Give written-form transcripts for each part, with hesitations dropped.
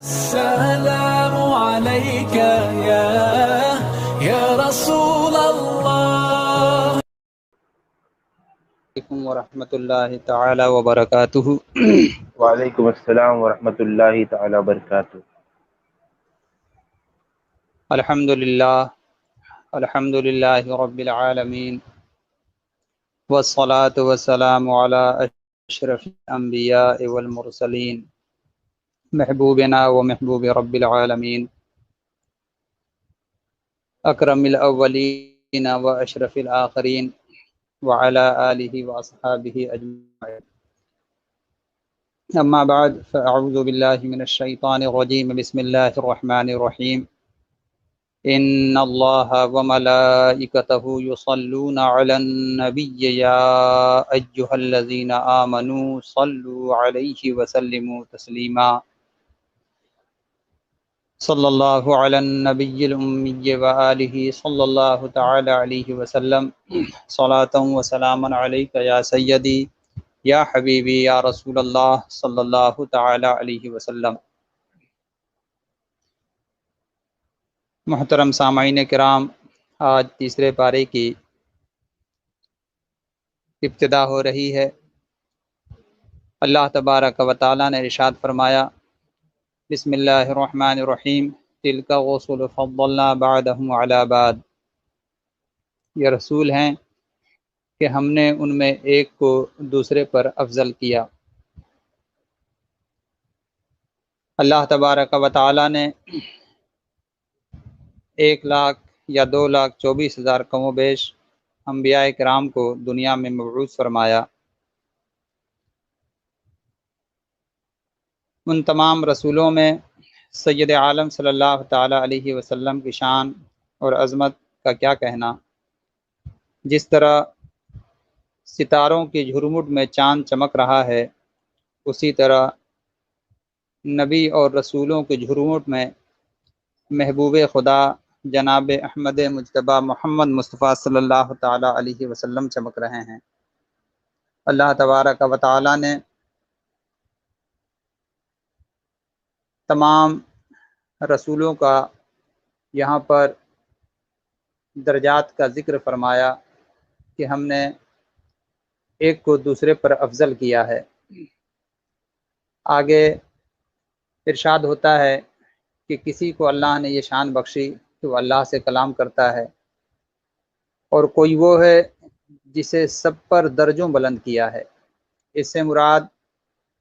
السلام عليك يا رسول الله. علیکم ورحمۃ اللہ تعالی وبرکاتہ۔ وعلیکم السلام ورحمۃ اللہ تعالی وبرکاتہ۔ الحمد للہ رب العالمین، والصلاة والسلام علی اشرف الانبیاء والمرسلین، محبوبنا و محبوب رب العالمین، اکرم الاولین و اشرف الآخرین، وعلی آلہ واصحابہ اجمعین۔ اما بعد فاعوذ باللہ من الشیطان الرجیم، بسم اللہ الرحمن الرحیم۔ ان اللہ وملائکتہ یصلون علی النبی یا ایہا الذین آمنوا صلوا علیہ وسلموا تسلیما۔ صلی اللہ علی النبی الامی وآلہ صلی اللہ تعالی علیہ وسلم، صلاۃ و سلاما علیک یا سیدی یا حبیبی یا رسول اللہ صلی اللہ تعالی علیہ وسلم۔ محترم سامعین کرام، آج تیسرے پارے کی ابتدا ہو رہی ہے۔ اللہ تبارک و تعالی نے ارشاد فرمایا، بسم اللہ الرحمن الرحیم، تلک الرسل فضلنا بعضهم علی بعض۔ یہ رسول ہیں کہ ہم نے ان میں ایک کو دوسرے پر افضل کیا۔ اللہ تبارک و تعالی نے 1,00,000 یا 2,24,000 کم و بیش انبیاء کرام کو دنیا میں مبعوث فرمایا۔ ان تمام رسولوں میں سید عالم صلی اللہ تعالی علیہ وسلم کی شان اور عظمت کا کیا کہنا۔ جس طرح ستاروں کی جھرمٹ میں چاند چمک رہا ہے، اسی طرح نبی اور رسولوں کی جھرمٹ میں محبوب خدا جناب احمد مجتبیٰ محمد مصطفیٰ صلی اللہ تعالی علیہ وسلم چمک رہے ہیں۔ اللہ تبارک و تعالی نے تمام رسولوں کا یہاں پر درجات کا ذکر فرمایا کہ ہم نے ایک کو دوسرے پر افضل کیا ہے۔ آگے ارشاد ہوتا ہے کہ کسی کو اللہ نے یہ شان بخشی کہ وہ اللہ سے کلام کرتا ہے، اور کوئی وہ ہے جسے سب پر درجوں بلند کیا ہے۔ اس سے مراد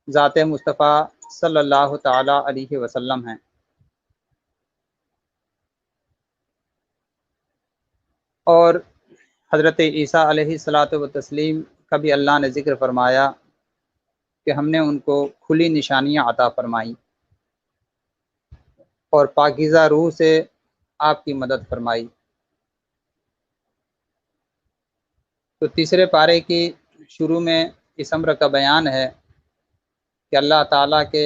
ذات مصطفیٰ صلی اللہ تعالی علیہ وسلم ہیں۔ اور حضرت عیسیٰ علیہ الصلاۃ والتسلیم کا بھی اللہ نے ذکر فرمایا کہ ہم نے ان کو کھلی نشانیاں عطا فرمائیں اور پاکیزہ روح سے آپ کی مدد فرمائی۔ تو تیسرے پارے کی شروع میں اس امر کا بیان ہے کہ اللہ تعالیٰ کے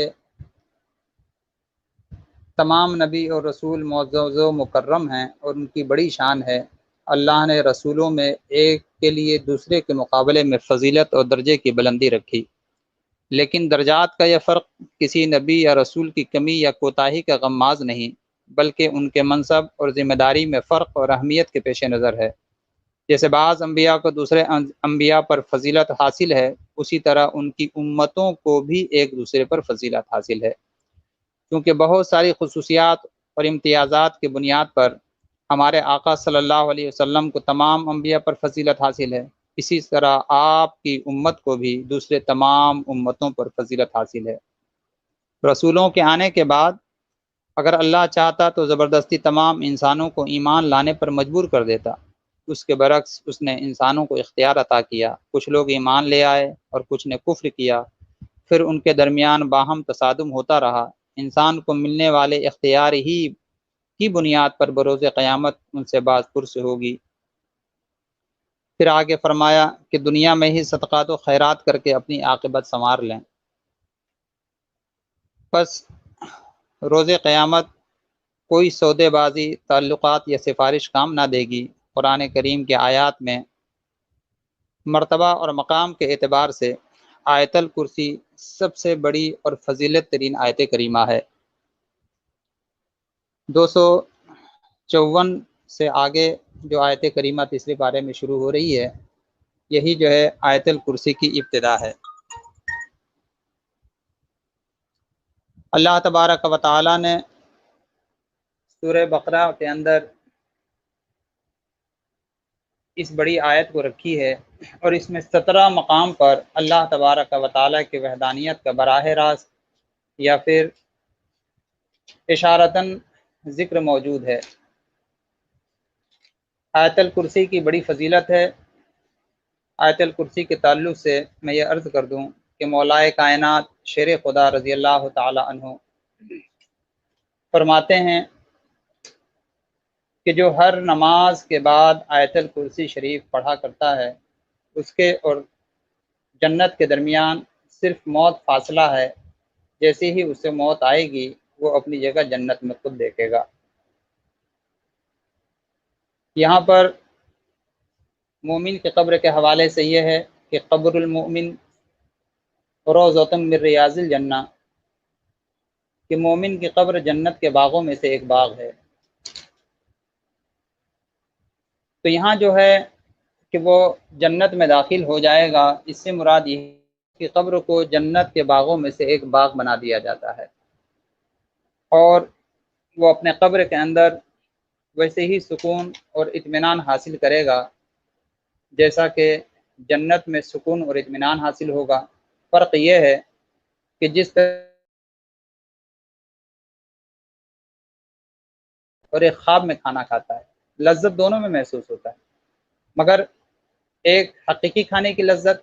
تمام نبی اور رسول معزز و مکرم ہیں اور ان کی بڑی شان ہے۔ اللہ نے رسولوں میں ایک کے لیے دوسرے کے مقابلے میں فضیلت اور درجے کی بلندی رکھی، لیکن درجات کا یہ فرق کسی نبی یا رسول کی کمی یا کوتاہی کا غماز نہیں، بلکہ ان کے منصب اور ذمہ داری میں فرق اور اہمیت کے پیش نظر ہے۔ جیسے بعض انبیاء کو دوسرے انبیاء پر فضیلت حاصل ہے، اسی طرح ان کی امتوں کو بھی ایک دوسرے پر فضیلت حاصل ہے، کیونکہ بہت ساری خصوصیات اور امتیازات کی بنیاد پر ہمارے آقا صلی اللہ علیہ وسلم کو تمام انبیاء پر فضیلت حاصل ہے، اسی طرح آپ کی امت کو بھی دوسرے تمام امتوں پر فضیلت حاصل ہے۔ رسولوں کے آنے کے بعد اگر اللہ چاہتا تو زبردستی تمام انسانوں کو ایمان لانے پر مجبور کر دیتا، اس کے برعکس اس نے انسانوں کو اختیار عطا کیا۔ کچھ لوگ ایمان لے آئے اور کچھ نے کفر کیا، پھر ان کے درمیان باہم تصادم ہوتا رہا۔ انسان کو ملنے والے اختیار ہی کی بنیاد پر بروز قیامت ان سے باز پرس ہوگی۔ پھر آگے فرمایا کہ دنیا میں ہی صدقات و خیرات کر کے اپنی عاقبت سنوار لیں، پس روز قیامت کوئی سودے بازی، تعلقات یا سفارش کام نہ دے گی۔ قرآن کریم کے آیات میں مرتبہ اور مقام کے اعتبار سے آیت الکرسی سب سے بڑی اور فضیلت ترین آیت کریمہ ہے۔ 254 سے آگے جو آیت کریمہ تیسرے پارے میں شروع ہو رہی ہے، یہی جو ہے آیت الکرسی کی ابتدا ہے۔ اللہ تبارک و تعالی نے سورہ بقرہ کے اندر اس بڑی آیت کو رکھی ہے، اور اس میں 17 مقام پر اللہ تبارک و تعالی کی وحدانیت کا براہ راست یا پھر اشارتاً ذکر موجود ہے۔ آیت الکرسی کی بڑی فضیلت ہے۔ آیت الکرسی کے تعلق سے میں یہ عرض کر دوں کہ مولائے کائنات شیر خدا رضی اللہ تعالی عنہ فرماتے ہیں کہ جو ہر نماز کے بعد آیت الکرسی شریف پڑھا کرتا ہے، اس کے اور جنت کے درمیان صرف موت فاصلہ ہے۔ جیسے ہی اسے موت آئے گی وہ اپنی جگہ جنت میں خود دیکھے گا۔ یہاں پر مومن کی قبر کے حوالے سے یہ ہے کہ قبر المؤمن روضۃ من ریاض الجنہ، کہ مومن کی قبر جنت کے باغوں میں سے ایک باغ ہے۔ تو یہاں جو ہے کہ وہ جنت میں داخل ہو جائے گا، اس سے مراد یہ ہے کہ قبر کو جنت کے باغوں میں سے ایک باغ بنا دیا جاتا ہے، اور وہ اپنے قبر کے اندر ویسے ہی سکون اور اطمینان حاصل کرے گا جیسا کہ جنت میں سکون اور اطمینان حاصل ہوگا۔ فرق یہ ہے کہ جس طرح اور ایک خواب میں کھانا کھاتا ہے، لذت دونوں میں محسوس ہوتا ہے، مگر ایک حقیقی کھانے کی لذت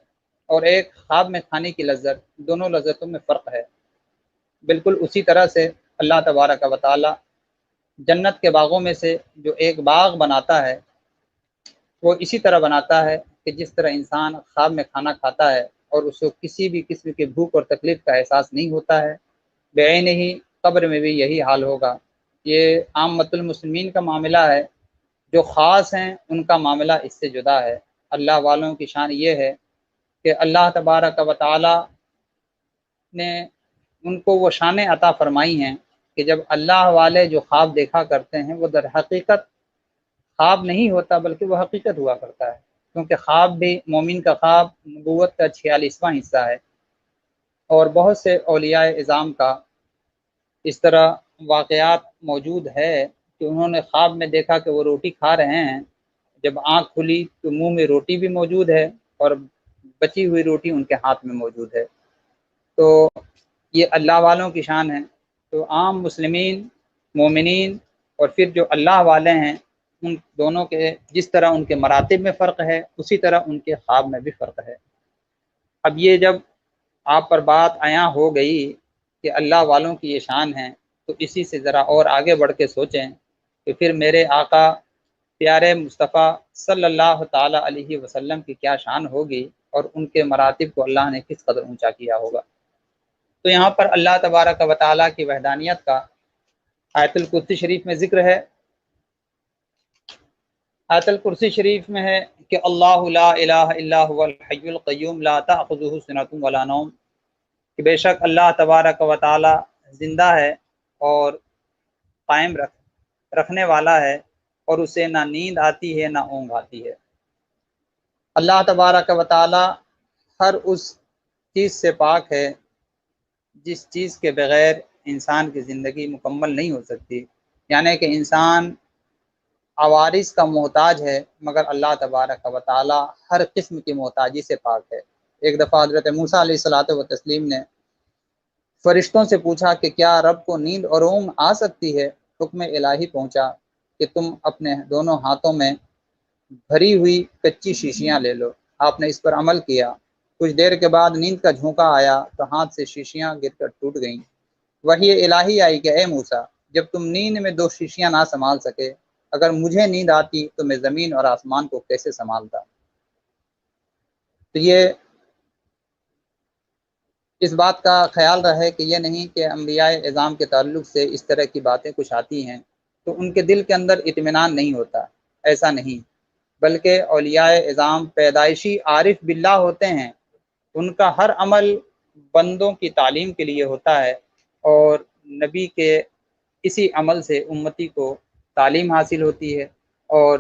اور ایک خواب میں کھانے کی لذت، دونوں لذتوں میں فرق ہے۔ بالکل اسی طرح سے اللہ تبارک و تعالی جنت کے باغوں میں سے جو ایک باغ بناتا ہے، وہ اسی طرح بناتا ہے کہ جس طرح انسان خواب میں کھانا کھاتا ہے اور اس کو کسی بھی قسم کی بھوک اور تکلیف کا احساس نہیں ہوتا ہے، بعین ہی قبر میں بھی یہی حال ہوگا۔ یہ عامۃ المسلمین کا معاملہ ہے، جو خاص ہیں ان کا معاملہ اس سے جدا ہے۔ اللہ والوں کی شان یہ ہے کہ اللہ تبارک و تعالی نے ان کو وہ شانیں عطا فرمائی ہیں کہ جب اللہ والے جو خواب دیکھا کرتے ہیں وہ در حقیقت خواب نہیں ہوتا بلکہ وہ حقیقت ہوا کرتا ہے، کیونکہ خواب بھی مومن کا خواب نبوت کا 46واں حصہ ہے۔ اور بہت سے اولیاء اعظام کا اس طرح واقعات موجود ہے کہ انہوں نے خواب میں دیکھا کہ وہ روٹی کھا رہے ہیں، جب آنکھ کھلی تو منہ میں روٹی بھی موجود ہے اور بچی ہوئی روٹی ان کے ہاتھ میں موجود ہے۔ تو یہ اللہ والوں کی شان ہے۔ تو عام مسلمین، مومنین اور پھر جو اللہ والے ہیں، ان دونوں کے جس طرح ان کے مراتب میں فرق ہے، اسی طرح ان کے خواب میں بھی فرق ہے۔ اب یہ جب آپ پر بات عیاں ہو گئی کہ اللہ والوں کی یہ شان ہے، تو اسی سے ذرا اور آگے بڑھ کے سوچیں کہ پھر میرے آقا پیارے مصطفیٰ صلی اللہ تعالی علیہ وسلم کی کیا شان ہوگی اور ان کے مراتب کو اللہ نے کس قدر اونچا کیا ہوگا۔ تو یہاں پر اللہ تبارک و تعالیٰ کی وحدانیت کا آیت الکرسی شریف میں ذکر ہے۔ آیت الکرسی شریف میں ہے کہ اللہ لا الہ الا هو الحی القیوم لا تأخذہ سنۃ ولا نوم، کہ بے شک اللہ تبارک و تعالی زندہ ہے اور قائم رکھنے والا ہے، اور اسے نہ نیند آتی ہے نہ اونگ آتی ہے۔ اللہ تبارک و تعالی ہر اس چیز سے پاک ہے جس چیز کے بغیر انسان کی زندگی مکمل نہیں ہو سکتی، یعنی کہ انسان عوارض کا محتاج ہے، مگر اللہ تبارک و تعالی ہر قسم کی محتاجی سے پاک ہے۔ ایک دفعہ حضرت موسیٰ علیہ الصلوۃ والتسلیم نے فرشتوں سے پوچھا کہ کیا رب کو نیند اور اونگ آ سکتی ہے؟ حکم الہی پہنچا کہ تم اپنے دونوں ہاتھوں میں بھری ہوئی کچی شیشیاں لے لو۔ آپ نے اس پر عمل کیا، کچھ دیر کے بعد نیند کا جھونکا آیا تو ہاتھ سے شیشیاں گر کر ٹوٹ گئیں۔ وحی الہی آئی کہ اے موسیٰ، جب تم نیند میں 2 شیشیاں نہ سنبھال سکے، اگر مجھے نیند آتی تو میں زمین اور آسمان کو کیسے سنبھالتا۔ تو یہ اس بات کا خیال رہے کہ یہ نہیں کہ انبیاء اعظام کے تعلق سے اس طرح کی باتیں کچھ آتی ہیں تو ان کے دل کے اندر اطمینان نہیں ہوتا، ایسا نہیں، بلکہ اولیاء اعظام پیدائشی عارف باللہ ہوتے ہیں۔ ان کا ہر عمل بندوں کی تعلیم کے لیے ہوتا ہے، اور نبی کے اسی عمل سے امتی کو تعلیم حاصل ہوتی ہے، اور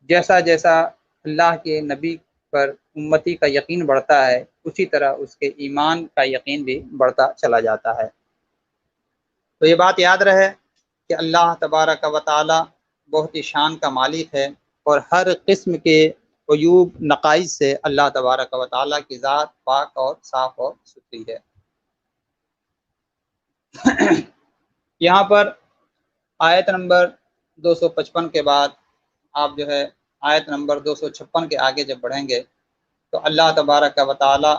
جیسا جیسا اللہ کے نبی پر امتی کا یقین بڑھتا ہے اسی طرح اس کے ایمان کا یقین بھی بڑھتا چلا جاتا ہے۔ تو یہ بات یاد رہے کہ اللہ تبارک و تعالی بہت ہی شان کا مالک ہے، اور ہر قسم کے عیوب نقائص سے اللہ تبارک و تعالی کی ذات پاک اور صاف اور ستھری ہے۔ یہاں پر آیت نمبر 255 کے بعد آپ جو ہے آیت نمبر 256 کے آگے جب بڑھیں گے تو اللہ تبارک و تعالی،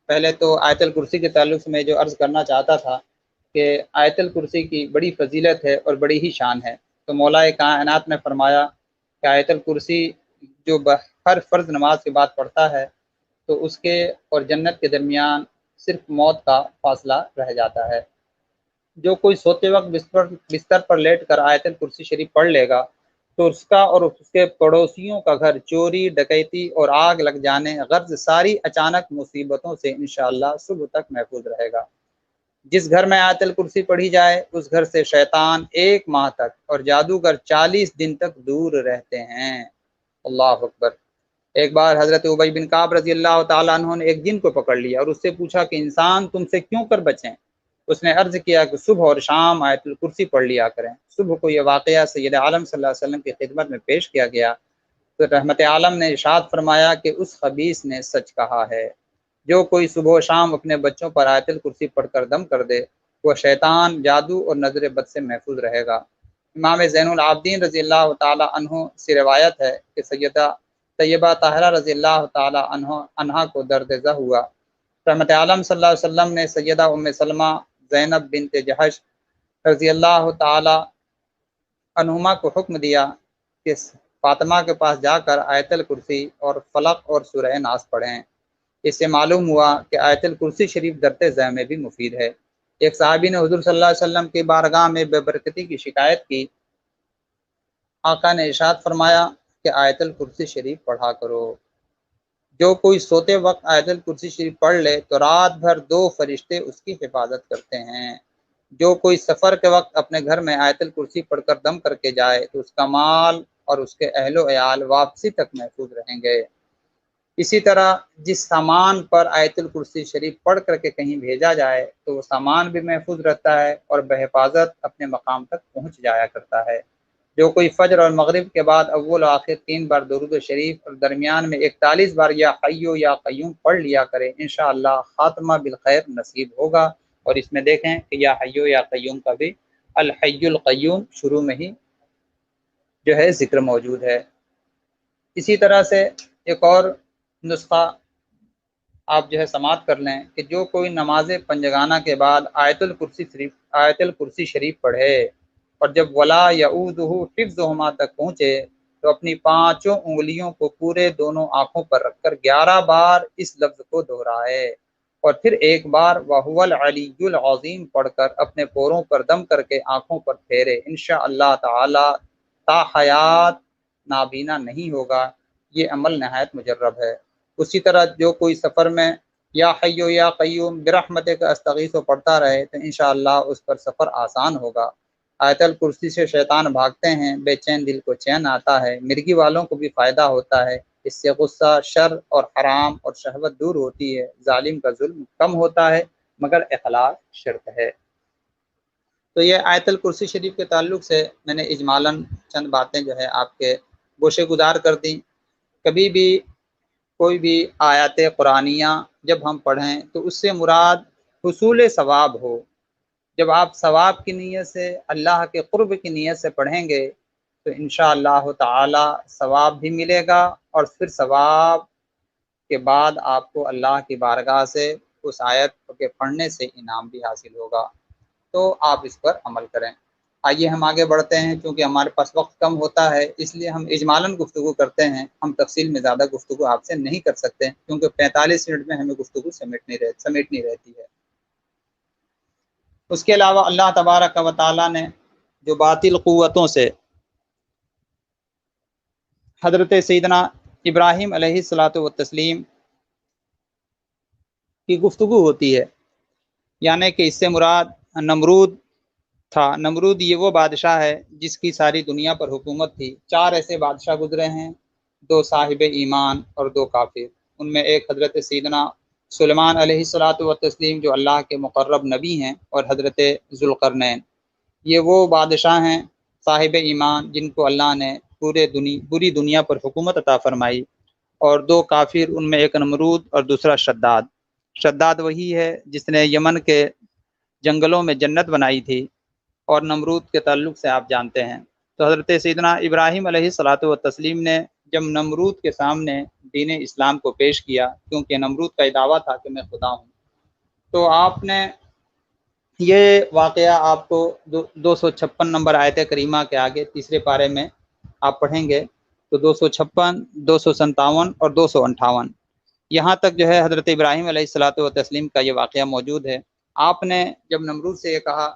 پہلے تو آیت الکرسی کے تعلق سے میں جو عرض کرنا چاہتا تھا کہ آیت الکرسی کی بڑی فضیلت ہے اور بڑی ہی شان ہے، تو مولا کائنات نے فرمایا کہ آیت الکرسی جو ہر فرض نماز کے بعد پڑھتا ہے تو اس کے اور جنت کے درمیان صرف موت کا فاصلہ رہ جاتا ہے۔ جو کوئی سوتے وقت بستر پر لیٹ کر آیت الکرسی شریف پڑھ لے گا تو اس کا اور اس کے پڑوسیوں کا گھر چوری، ڈکیتی اور آگ لگ جانے غرض ساری اچانک مصیبتوں سے انشاءاللہ صبح تک محفوظ رہے گا۔ جس گھر میں آیت الکرسی پڑھی جائے اس گھر سے شیطان 1 ماہ تک اور جادوگر 40 دن تک دور رہتے ہیں۔ اللہ اکبر۔ ایک بار حضرت ابی بن کعب رضی اللہ تعالیٰ عنہ نے ایک جن کو پکڑ لیا اور اس سے پوچھا کہ انسان تم سے کیوں کر بچیں؟ اس نے عرض کیا کہ صبح اور شام آیت الکرسی پڑھ لیا کریں۔ صبح کو یہ واقعہ سید عالم صلی اللہ علیہ وسلم کی خدمت میں پیش کیا گیا تو رحمت عالم نے ارشاد فرمایا کہ اس خبیث نے سچ کہا ہے، جو کوئی صبح و شام اپنے بچوں پر آیت الکرسی پڑھ کر دم کر دے وہ شیطان، جادو اور نظر بد سے محفوظ رہے گا۔ امام زین العابدین رضی اللہ تعالی عنہ سے روایت ہے کہ سیدہ طیبہ طاہرہ رضی اللہ تعالی عنہا کو درد زہ ہوا۔ رحمت عالم صلی اللہ علیہ وسلم نے سیدہ ام سلمہ زینب بنت جہش رضی اللہ تعالی عنہما کو حکم دیا کہ فاطمہ کے پاس جا کر آیت الکرسی اور فلق اور سورہ ناس پڑھیں۔ اس سے معلوم ہوا کہ آیت الکرسی شریف درد زہ میں بھی مفید ہے۔ ایک صحابی نے حضور صلی اللہ علیہ وسلم کی بارگاہ میں بے برکتی کی شکایت کی، آقا نے ارشاد فرمایا کہ آیت الکرسی شریف پڑھا کرو۔ جو کوئی سوتے وقت آیت الکرسی شریف پڑھ لے تو رات بھر 2 فرشتے اس کی حفاظت کرتے ہیں۔ جو کوئی سفر کے وقت اپنے گھر میں آیت الکرسی پڑھ کر دم کر کے جائے تو اس کا مال اور اس کے اہل و عیال واپسی تک محفوظ رہیں گے۔ اسی طرح جس سامان پر آیت الکرسی شریف پڑھ کر کے کہیں بھیجا جائے تو وہ سامان بھی محفوظ رہتا ہے اور بحفاظت اپنے مقام تک پہنچ جایا کرتا ہے۔ جو کوئی فجر اور مغرب کے بعد اول و آخر 3 بار درود شریف اور درمیان میں 41 بار یا حیو یا قیوم پڑھ لیا کرے انشاءاللہ خاتمہ بالخیر نصیب ہوگا۔ اور اس میں دیکھیں کہ یا حیو یا قیوم کا بھی الحی القیوم شروع میں ہی جو ہے ذکر موجود ہے۔ اسی طرح سے ایک اور نسخہ آپ جو ہے سماعت کر لیں کہ جو کوئی نماز پنجگانہ کے بعد آیت الکرسی شریف پڑھے اور جب ولا یعودہ حفظہما تک پہنچے تو اپنی 5 انگلیوں کو پورے دونوں آنکھوں پر رکھ کر 11 بار اس لفظ کو دہرائے اور پھر 1 بار وَهُوَ الْعَلِيُّ الْعَظِيمُ پڑھ کر اپنے پوروں پر دم کر کے آنکھوں پر پھیرے، انشاءاللہ تعالی تا حیات نابینا نہیں ہوگا۔ یہ عمل نہایت مجرب ہے۔ اسی طرح جو کوئی سفر میں یا حیو یا قیوم برحمتک استغیث پڑھتا رہے تو انشاءاللہ اس پر سفر آسان ہوگا۔ آیت الکرسی سے شیطان بھاگتے ہیں، بے چین دل کو چین آتا ہے، مرغی والوں کو بھی فائدہ ہوتا ہے، اس سے غصہ، شر اور حرام اور شہوت دور ہوتی ہے، ظالم کا ظلم کم ہوتا ہے، مگر اخلاص شرط ہے۔ تو یہ آیت الکرسی شریف کے تعلق سے میں نے اجمالاً چند باتیں جو ہے آپ کے گوشے گزار کر دیں۔ کبھی بھی کوئی بھی آیات قرآنیہ جب ہم پڑھیں تو اس سے مراد حصول ثواب ہو۔ جب آپ ثواب کی نیت سے، اللہ کے قرب کی نیت سے پڑھیں گے تو انشاءاللہ تعالی ثواب بھی ملے گا، اور پھر ثواب کے بعد آپ کو اللہ کی بارگاہ سے اس آیت کے پڑھنے سے انعام بھی حاصل ہوگا۔ تو آپ اس پر عمل کریں۔ آئیے ہم آگے بڑھتے ہیں، کیونکہ ہمارے پاس وقت کم ہوتا ہے اس لیے ہم اجمالاً گفتگو کرتے ہیں، ہم تفصیل میں زیادہ گفتگو آپ سے نہیں کر سکتے کیونکہ 45 منٹ میں ہمیں گفتگو سمیٹنی رہتی ہے۔ اس کے علاوہ اللہ تبارک و تعالیٰ نے جو باطل قوتوں سے حضرت سیدنا ابراہیم علیہ الصلاۃ والتسلیم کی گفتگو ہوتی ہے، یعنی کہ اس سے مراد نمرود تھا۔ نمرود یہ وہ بادشاہ ہے جس کی ساری دنیا پر حکومت تھی۔ 4 ایسے بادشاہ گزرے ہیں، 2 صاحب ایمان اور 2 کافر۔ ان میں ایک حضرت سیدنا سلیمان علیہ الصلاۃ والتسلیم جو اللہ کے مقرب نبی ہیں، اور حضرت ذوالقرنین۔ یہ وہ بادشاہ ہیں صاحب ایمان جن کو اللہ نے پوری دنیا پر حکومت عطا فرمائی، اور 2 کافر، ان میں ایک نمرود اور دوسرا شداد۔ شداد وہی ہے جس نے یمن کے جنگلوں میں جنت بنائی تھی، اور نمرود کے تعلق سے آپ جانتے ہیں۔ تو حضرت سیدنا ابراہیم علیہ الصلاۃ والتسلیم نے جب نمرود کے سامنے دین اسلام کو پیش کیا، کیونکہ نمرود کا دعویٰ تھا کہ میں خدا ہوں، تو آپ نے یہ واقعہ آپ کو 256 نمبر آیت کریمہ کے آگے تیسرے پارے میں آپ پڑھیں گے تو 256، 257 اور 258 یہاں تک جو ہے حضرت ابراہیم علیہ الصلاۃ والتسلیم کا یہ واقعہ موجود ہے۔ آپ نے جب نمرود سے یہ کہا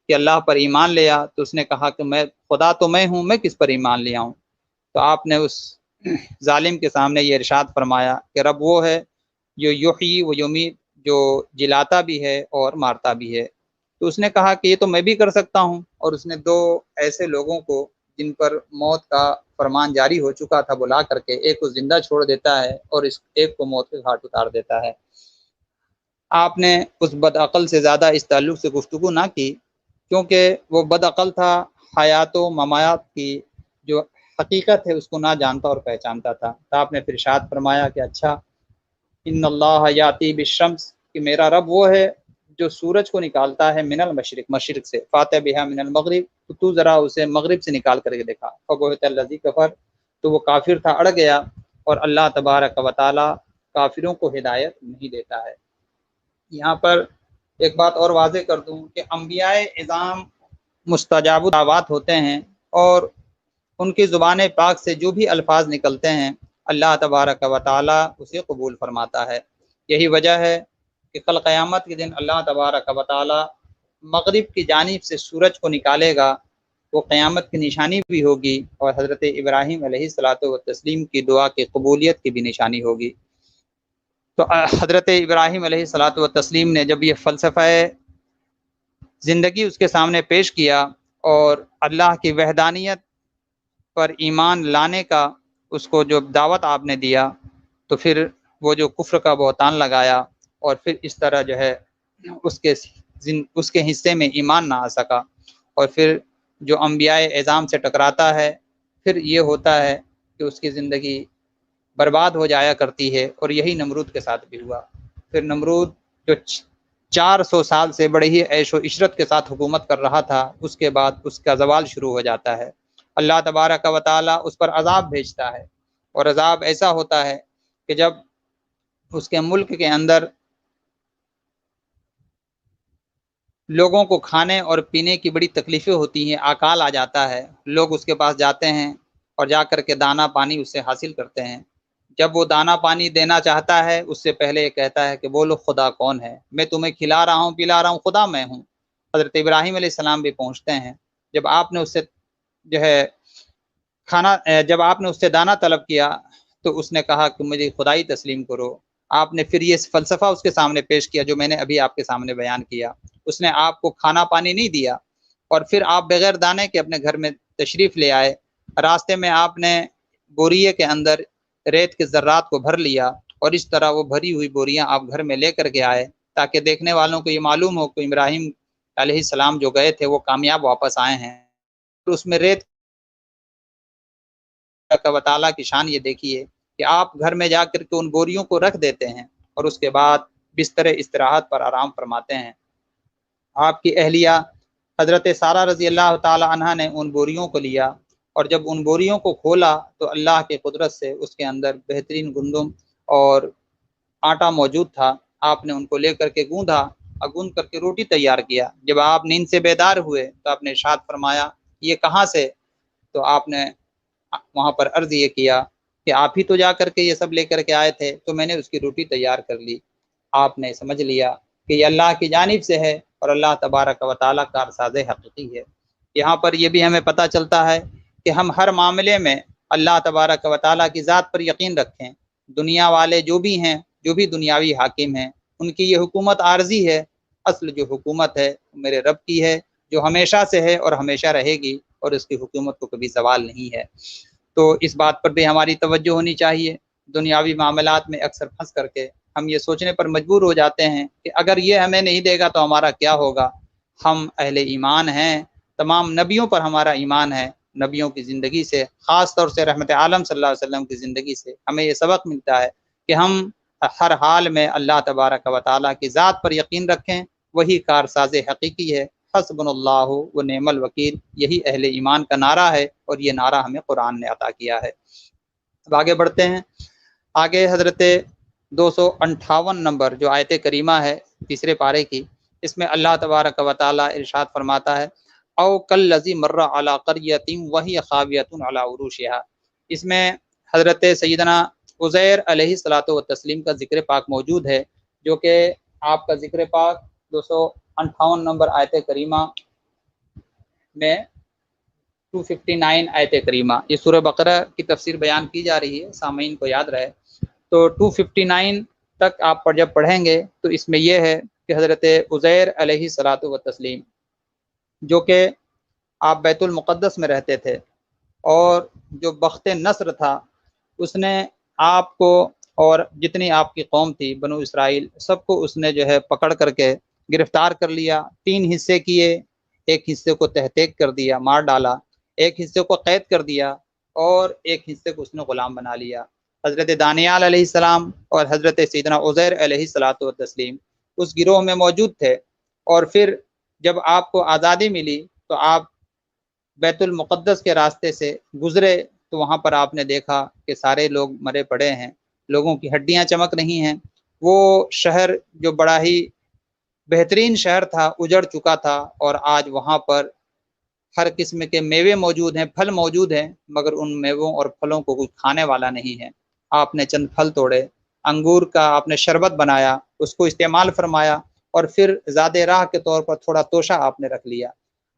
کہ اللہ پر ایمان لیا، تو اس نے کہا کہ میں خدا تو میں ہوں، میں کس پر ایمان لیا ہوں؟ تو آپ نے اس ظالم کے سامنے یہ ارشاد فرمایا کہ رب وہ ہے جو یحیی و یمیت، جو جلاتا بھی ہے اور مارتا بھی ہے۔ تو اس نے کہا کہ یہ تو میں بھی کر سکتا ہوں، اور اس نے 2 ایسے لوگوں کو جن پر موت کا فرمان جاری ہو چکا تھا بلا کر کے، ایک کو زندہ چھوڑ دیتا ہے اور ایک کو موت کے گھاٹ اتار دیتا ہے۔ آپ نے اس بدعقل سے زیادہ اس تعلق سے گفتگو نہ کی، کیونکہ وہ بدعقل تھا، حیات و ممات کی جو حقیقت ہے اس کو نہ جانتا اور پہچانتا تھا۔ تو آپ نے پھر ارشاد فرمایا کہ اچھا، ان اللہ یاتی بالشمس، کہ میرا رب وہ ہے جو سورج کو نکالتا ہے من المشرق، مشرق سے، فاتح بہا من المغرب، تو ذرا اسے مغرب سے نکال کر کے دیکھا، فبہت الذی کفر، تو وہ کافر تھا، اڑ گیا، اور اللہ تبارک و تعالی کافروں کو ہدایت نہیں دیتا ہے۔ یہاں پر ایک بات اور واضح کر دوں کہ انبیاء اعظام مستجاب الدعوات ہوتے ہیں، اور ان کی زبان پاک سے جو بھی الفاظ نکلتے ہیں اللہ تبارک و تعالی اسے قبول فرماتا ہے۔ یہی وجہ ہے کہ کل قیامت کے دن اللہ تبارک و تعالی مغرب کی جانب سے سورج کو نکالے گا، وہ قیامت کی نشانی بھی ہوگی، اور حضرت ابراہیم علیہ الصلاۃ والتسلیم کی دعا کی قبولیت کی بھی نشانی ہوگی۔ تو حضرت ابراہیم علیہ الصلاۃ والتسلیم نے جب یہ فلسفہ زندگی اس کے سامنے پیش کیا، اور اللہ کی وحدانیت پر ایمان لانے کا اس کو جو دعوت آپ نے دیا، تو پھر وہ جو کفر کا بہتان لگایا، اور پھر اس طرح جو ہے اس کے حصے میں ایمان نہ آ سکا، اور پھر جو انبیاء اعظام سے ٹکراتا ہے پھر یہ ہوتا ہے کہ اس کی زندگی برباد ہو جایا کرتی ہے، اور یہی نمرود کے ساتھ بھی ہوا۔ پھر نمرود جو 400 سال سے بڑے ہی عیش و عشرت کے ساتھ حکومت کر رہا تھا، اس کے بعد اس کا زوال شروع ہو جاتا ہے، اللہ تبارک و تعالی اس پر عذاب بھیجتا ہے، اور عذاب ایسا ہوتا ہے کہ جب اس کے ملک کے اندر لوگوں کو کھانے اور پینے کی بڑی تکلیفیں ہوتی ہیں، اکال آ جاتا ہے، لوگ اس کے پاس جاتے ہیں اور جا کر کے دانہ پانی اس سے حاصل کرتے ہیں۔ جب وہ دانہ پانی دینا چاہتا ہے، اس سے پہلے یہ کہتا ہے کہ بولو خدا کون ہے، میں تمہیں کھلا رہا ہوں پلا رہا ہوں، خدا میں ہوں۔ حضرت ابراہیم علیہ السلام بھی پہنچتے ہیں، جب آپ نے اس سے جو ہے جب آپ نے اس سے دانہ طلب کیا تو اس نے کہا کہ مجھے خدائی تسلیم کرو۔ آپ نے پھر یہ فلسفہ اس کے سامنے پیش کیا جو میں نے ابھی آپ کے سامنے بیان کیا۔ اس نے آپ کو کھانا پانی نہیں دیا، اور پھر آپ بغیر دانے کے اپنے گھر میں تشریف لے آئے۔ راستے میں آپ نے بوریے کے اندر ریت کے ذرات کو بھر لیا، اور اس طرح وہ بھری ہوئی بوریاں آپ گھر میں لے کر کے آئے، تاکہ دیکھنے والوں کو یہ معلوم ہو کہ ابراہیم علیہ السلام جو گئے تھے وہ کامیاب واپس آئے ہیں۔ اس میں ریت و تعالیٰ کی شان یہ دیکھیے کہ آپ گھر میں جا کر کے ان بوریوں کو رکھ دیتے ہیں، اور اس کے بعد بستر استراحت پر آرام فرماتے ہیں۔ آپ کی اہلیہ حضرت سارہ رضی اللہ تعالی عنہ نے ان بوریوں کو لیا، اور جب ان بوریوں کو کھولا تو اللہ کی قدرت سے اس کے اندر بہترین گندم اور آٹا موجود تھا۔ آپ نے ان کو لے کر کے گوندھا، اور گوندھ کر کے روٹی تیار کیا۔ جب آپ نیند سے بیدار ہوئے تو آپ نے ارشاد فرمایا یہ کہاں سے؟ تو آپ نے وہاں پر عرض یہ کیا کہ آپ ہی تو جا کر کے یہ سب لے کر کے آئے تھے، تو میں نے اس کی روٹی تیار کر لی۔ آپ نے سمجھ لیا کہ یہ اللہ کی جانب سے ہے، اور اللہ تبارک و تعالیٰ کارساز حقیقی ہے۔ یہاں پر یہ بھی ہمیں پتہ چلتا ہے کہ ہم ہر معاملے میں اللہ تبارک و تعالیٰ کی ذات پر یقین رکھیں۔ دنیا والے جو بھی ہیں، جو بھی دنیاوی حاکم ہیں، ان کی یہ حکومت عارضی ہے، اصل جو حکومت ہے میرے رب کی ہے، جو ہمیشہ سے ہے اور ہمیشہ رہے گی، اور اس کی حکومت کو کبھی زوال نہیں ہے۔ تو اس بات پر بھی ہماری توجہ ہونی چاہیے۔ دنیاوی معاملات میں اکثر پھنس کر کے ہم یہ سوچنے پر مجبور ہو جاتے ہیں کہ اگر یہ ہمیں نہیں دے گا تو ہمارا کیا ہوگا۔ ہم اہل ایمان ہیں، تمام نبیوں پر ہمارا ایمان ہے۔ نبیوں کی زندگی سے، خاص طور سے رحمت عالم صلی اللہ علیہ وسلم کی زندگی سے ہمیں یہ سبق ملتا ہے کہ ہم ہر حال میں اللہ تبارک و تعالیٰ کی ذات پر یقین رکھیں، وہی کارساز حقیقی ہے۔ حسبنا اللہ و نعم الوکیل، یہی اہل ایمان کا نعرہ ہے، اور یہ نعرہ ہمیں قرآن نے عطا کیا ہے۔ اب آگے بڑھتے ہیں۔ آگے حضرت 258 نمبر جو آیت کریمہ ہے تیسرے پارے کی، اس میں اللہ تبارک و تعالیٰ ارشاد فرماتا ہے او کالذی مر علی قریۃ وہی خاویۃ علی عروشہا۔ اس میں حضرت سیدنا عزیر علیہ الصلوۃ والتسلیم کا ذکر پاک موجود ہے، جو کہ آپ کا ذکر پاک 258 نمبر آیت کریمہ میں 259 آیت کریمہ، یہ سورہ بقرہ کی تفسیر بیان کی جا رہی ہے، سامعین کو یاد رہے۔ تو 259 تک آپ پر جب پڑھیں گے تو اس میں یہ ہے کہ حضرت عزیر علیہ الصلوۃ والتسلیم، جو کہ آپ بیت المقدس میں رہتے تھے، اور جو بخت نصر تھا اس نے آپ کو اور جتنی آپ کی قوم تھی بنو اسرائیل، سب کو اس نے جو ہے پکڑ کر کے گرفتار کر لیا، 3 حصے کیے، ایک حصے کو تہتیک کر دیا، مار ڈالا، ایک حصے کو قید کر دیا، اور ایک حصے کو اس نے غلام بنا لیا۔ حضرت دانیال علیہ السلام اور حضرت سیدنا عزیر علیہ الصلوۃ والتسلیم اس گروہ میں موجود تھے، اور پھر جب آپ کو آزادی ملی تو آپ بیت المقدس کے راستے سے گزرے، تو وہاں پر آپ نے دیکھا کہ سارے لوگ مرے پڑے ہیں، لوگوں کی ہڈیاں چمک رہی ہیں۔ وہ شہر جو بڑا ہی بہترین شہر تھا اجڑ چکا تھا، اور آج وہاں پر ہر قسم کے میوے موجود ہیں، پھل موجود ہیں، مگر ان میووں اور پھلوں کو کوئی کھانے والا نہیں ہے۔ آپ نے چند پھل توڑے، انگور کا آپ نے شربت بنایا، اس کو استعمال فرمایا، اور پھر زیادہ راہ کے طور پر تھوڑا توشہ آپ نے رکھ لیا۔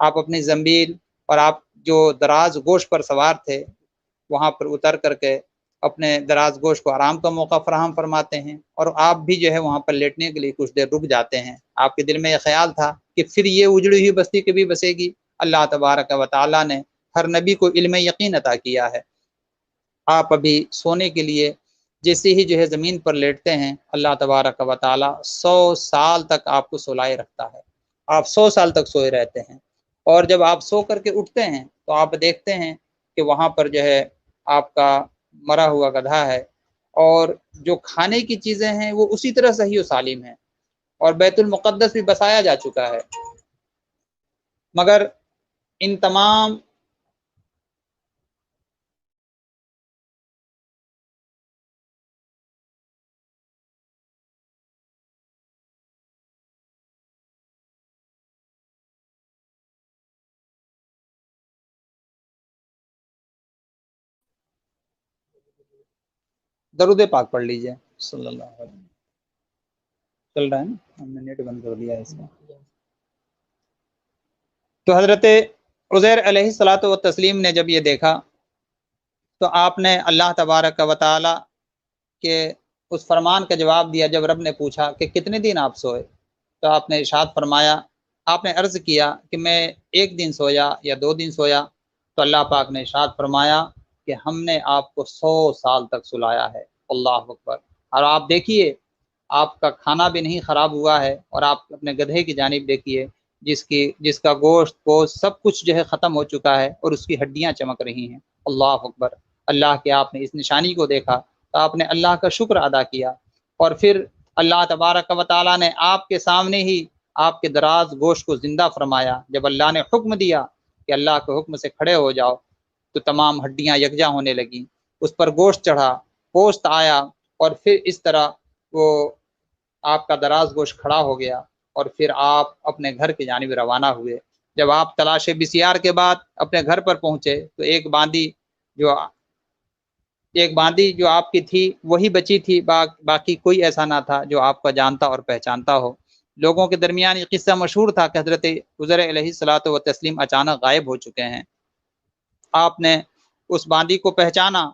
آپ اپنی زنبیل اور آپ جو دراز گوشت پر سوار تھے وہاں پر اتر کر کے اپنے دراز گوشت کو آرام کا موقع فراہم فرماتے ہیں، اور آپ بھی جو ہے وہاں پر لیٹنے کے لیے کچھ دیر رک جاتے ہیں۔ آپ کے دل میں یہ خیال تھا کہ پھر یہ اجڑی ہوئی بستی کبھی بسے گی؟ اللہ تبارک و تعالیٰ نے ہر نبی کو علم یقین عطا کیا ہے۔ آپ ابھی سونے کے لیے جیسے ہی جو ہے زمین پر لیٹتے ہیں، اللہ تبارک و تعالیٰ 100 سال تک آپ کو سلائے رکھتا ہے۔ آپ 100 سال تک سوئے رہتے ہیں، اور جب آپ سو کر کے اٹھتے ہیں تو آپ دیکھتے ہیں کہ وہاں پر جو ہے آپ کا مرا ہوا گدھا ہے، اور جو کھانے کی چیزیں ہیں وہ اسی طرح صحیح و سالم ہیں، اور بیت المقدس بھی بسایا جا چکا ہے۔ مگر ان تمام درود پاک پڑھ لیجئے صلی اللہ علیہ وسلم۔ چل رہا ہے نا؟ ہم نے نیٹ بند کر دیا ہے اس کا۔ تو حضرت عزیر علیہ الصلوۃ والتسلیم نے جب یہ دیکھا تو آپ نے اللہ تبارک و تعالیٰ کے اس فرمان کا جواب دیا۔ جب رب نے پوچھا کہ کتنے دن آپ سوئے، تو آپ نے ارشاد فرمایا، آپ نے عرض کیا کہ میں 1 دن سویا یا 2 دن سویا، تو اللہ پاک نے ارشاد فرمایا کہ ہم نے آپ کو 100 سال تک سلایا ہے۔ اللہ اکبر۔ اور آپ دیکھیے آپ کا کھانا بھی نہیں خراب ہوا ہے، اور آپ اپنے گدھے کی جانب دیکھیے جس کا گوشت کو سب کچھ جو ہے ختم ہو چکا ہے، اور اس کی ہڈیاں چمک رہی ہیں۔ اللہ اکبر۔ اللہ کے آپ نے اس نشانی کو دیکھا تو آپ نے اللہ کا شکر ادا کیا، اور پھر اللہ تبارک و تعالیٰ نے آپ کے سامنے ہی آپ کے دراز گوشت کو زندہ فرمایا۔ جب اللہ نے حکم دیا کہ اللہ کے حکم سے کھڑے ہو جاؤ، تو تمام ہڈیاں یکجا ہونے لگیں، اس پر گوشت چڑھا، پوست آیا، اور پھر اس طرح وہ آپ کا دراز گوشت کھڑا ہو گیا، اور پھر آپ اپنے گھر کی جانب روانہ ہوئے۔ جب آپ تلاش بسیار کے بعد اپنے گھر پر پہنچے تو ایک باندی جو آپ کی تھی وہی بچی تھی، باقی کوئی ایسا نہ تھا جو آپ کا جانتا اور پہچانتا ہو۔ لوگوں کے درمیان یہ قصہ مشہور تھا کہ حضرت عزیر علیہ الصلوۃ والتسلیم اچانک غائب ہو چکے ہیں۔ آپ نے اس باندی کو پہچانا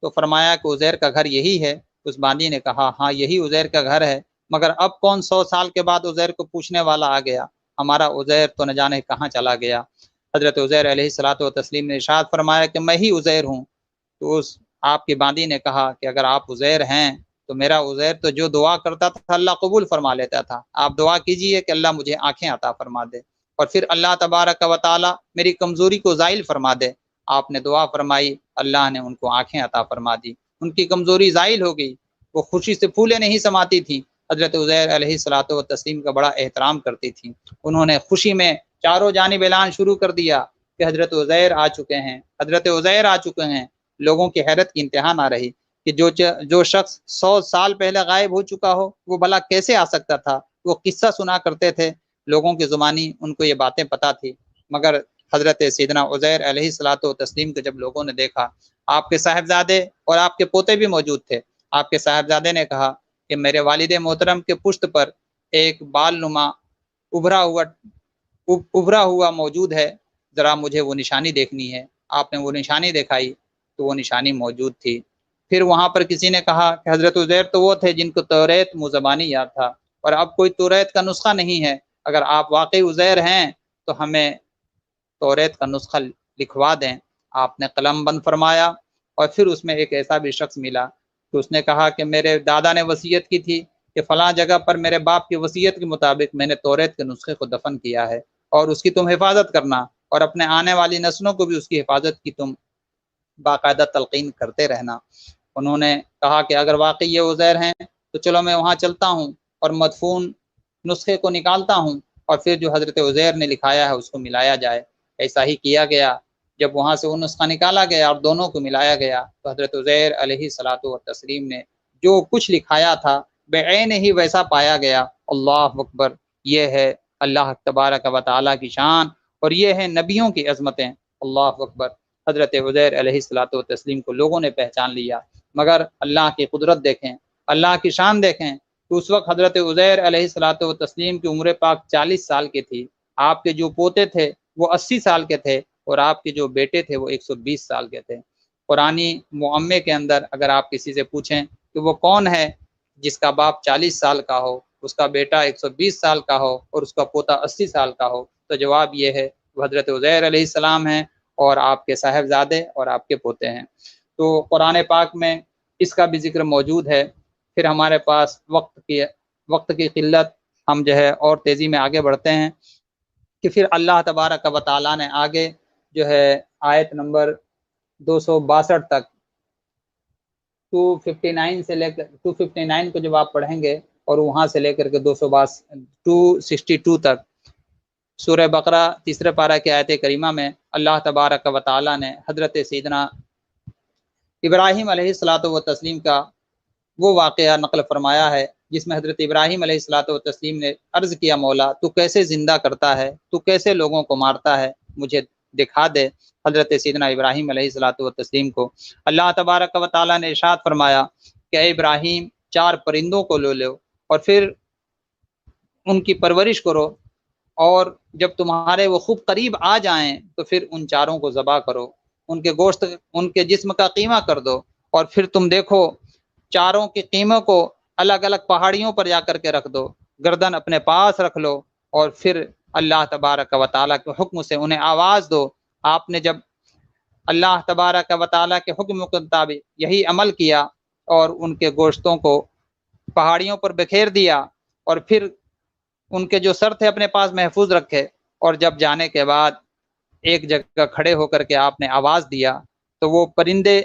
تو فرمایا کہ عزیر کا گھر یہی ہے۔ اس باندی نے کہا ہاں یہی عزیر کا گھر ہے، مگر اب کون 100 سال کے بعد عزیر کو پوچھنے والا آ گیا؟ ہمارا عزیر تو نہ جانے کہاں چلا گیا۔ حضرت عزیر علیہ الصلوۃ والتسلیم نے ارشاد فرمایا کہ میں ہی عزیر ہوں۔ تو اس آپ کی باندی نے کہا کہ اگر آپ عزیر ہیں تو میرا عزیر تو جو دعا کرتا تھا اللہ قبول فرما لیتا تھا، آپ دعا کیجئے کہ اللہ مجھے آنکھیں عطا فرما دے، اور پھر اللہ تبارک و تعالی میری کمزوری کو زائل فرما دے۔ آپ نے دعا فرمائی، اللہ نے ان کو آنکھیں عطا فرما دی، ان کی کمزوری زائل ہو گئی، وہ خوشی سے پھولے نہیں سماتی تھیں۔ حضرت عزیر علیہ الصلوۃ والتسلیم کا بڑا احترام کرتی تھیں، انہوں نے خوشی میں چاروں جانب اعلان شروع کر دیا کہ حضرت عزیر آ چکے ہیں، حضرت عزیر آ چکے ہیں۔ لوگوں کی حیرت کی انتہا نہ رہی کہ جو شخص 100 سال پہلے غائب ہو چکا ہو وہ بھلا کیسے آ سکتا تھا۔ وہ قصہ سنا کرتے تھے، لوگوں کی زبانی ان کو یہ باتیں پتہ تھی، مگر حضرت سیدنا عزیر علیہ الصلوۃ والتسلیم کو جب لوگوں نے دیکھا، آپ کے صاحبزادے اور آپ کے پوتے بھی موجود تھے، آپ کے صاحبزادے نے کہا کہ میرے والد محترم کے پشت پر ایک بال نما ابھرا ہوا موجود ہے، ذرا مجھے وہ نشانی دیکھنی ہے۔ آپ نے وہ نشانی دکھائی تو وہ نشانی موجود تھی۔ پھر وہاں پر کسی نے کہا کہ حضرت عزیر تو وہ تھے جن کو توریت منہ زبانی یاد تھا، اور اب کوئی توریت کا نسخہ نہیں ہے، اگر آپ واقعی عزیر ہیں تو ہمیں توریت کا نسخہ لکھوا دیں۔ آپ نے قلم بند فرمایا، اور پھر اس میں ایک ایسا بھی شخص ملا کہ اس نے کہا کہ میرے دادا نے وصیت کی تھی کہ فلاں جگہ پر میرے باپ کی وصیت کے مطابق میں نے توریت کے نسخے کو دفن کیا ہے، اور اس کی تم حفاظت کرنا، اور اپنے آنے والی نسلوں کو بھی اس کی حفاظت کی تم باقاعدہ تلقین کرتے رہنا۔ انہوں نے کہا کہ اگر واقعی یہ عزیر ہیں تو چلو میں وہاں چلتا ہوں اور مدفون نسخے کو نکالتا ہوں، اور پھر جو حضرت عزیر نے لکھایا ہے اس کو ملایا جائے۔ ایسا ہی کیا گیا۔ جب وہاں سے وہ نسخہ نکالا گیا اور دونوں کو ملایا گیا تو حضرت عزیر علیہ الصلوۃ والتسلیم نے جو کچھ لکھایا تھا بعین ہی ویسا پایا گیا۔ اللہ اکبر! یہ ہے اللہ تبارک و تعالیٰ کی شان، اور یہ ہے نبیوں کی عظمتیں۔ اللہ اکبر! حضرت عزیر علیہ الصلوۃ والتسلیم کو لوگوں نے پہچان لیا، مگر اللہ کی قدرت دیکھیں، اللہ کی شان دیکھیں۔ تو اس وقت حضرت عزیر علیہ الصلوۃ والتسلیم کی عمر پاک 40 سال کی تھی، آپ کے جو پوتے تھے وہ 80 سال کے تھے، اور آپ کے جو بیٹے تھے وہ 120 سال کے تھے۔ قرآنی معمے کے اندر اگر آپ کسی سے پوچھیں کہ وہ کون ہے جس کا باپ 40 سال کا ہو، اس کا بیٹا 120 سال کا ہو، اور اس کا پوتا 80 سال کا ہو، تو جواب یہ ہے وہ حضرت عزیر علیہ السلام ہیں، اور آپ کے صاحبزادے اور آپ کے پوتے ہیں۔ تو قرآن پاک میں اس کا بھی ذکر موجود ہے۔ پھر ہمارے پاس وقت کی قلت، ہم جو ہے اور تیزی میں آگے بڑھتے ہیں کہ پھر اللہ تبارک و تعالیٰ نے آگے جو ہے آیت نمبر 262 تک 259 سے لے کر 259 کو جب آپ پڑھیں گے اور وہاں سے لے کر کے 262 تک سورہ بقرہ تیسرے پارہ کی آیت کریمہ میں اللہ تبارک و تعالیٰ نے حضرت سیدنا ابراہیم علیہ الصلوۃ والتسلیم کا وہ واقعہ نقل فرمایا ہے جس میں حضرت ابراہیم علیہ الصلوۃ والتسلیم نے عرض کیا، مولا تو کیسے زندہ کرتا ہے، تو کیسے لوگوں کو مارتا ہے، مجھے دکھا دے۔ حضرت سیدنا ابراہیم علیہ الصلوۃ والتسلیم کو اللہ تبارک و تعالیٰ نے ارشاد فرمایا کہ اے ابراہیم 4 پرندوں کو لے لو اور پھر ان کی پرورش کرو، اور جب تمہارے وہ خوب قریب آ جائیں تو پھر ان 4 کو ذبح کرو، ان کے گوشت ان کے جسم کا قیمہ کر دو، اور پھر تم دیکھو 4 کے قیموں کو الگ الگ پہاڑیوں پر جا کر کے رکھ دو، گردن اپنے پاس رکھ لو، اور پھر اللہ تبارک و تعالیٰ کے حکم سے انہیں آواز دو۔ آپ نے جب اللہ تبارک و تعالیٰ کے حکم کے مطابق یہی عمل کیا اور ان کے گوشتوں کو پہاڑیوں پر بکھیر دیا، اور پھر ان کے جو سر تھے اپنے پاس محفوظ رکھے، اور جب جانے کے بعد ایک جگہ کھڑے ہو کر کے آپ نے آواز دیا تو وہ پرندے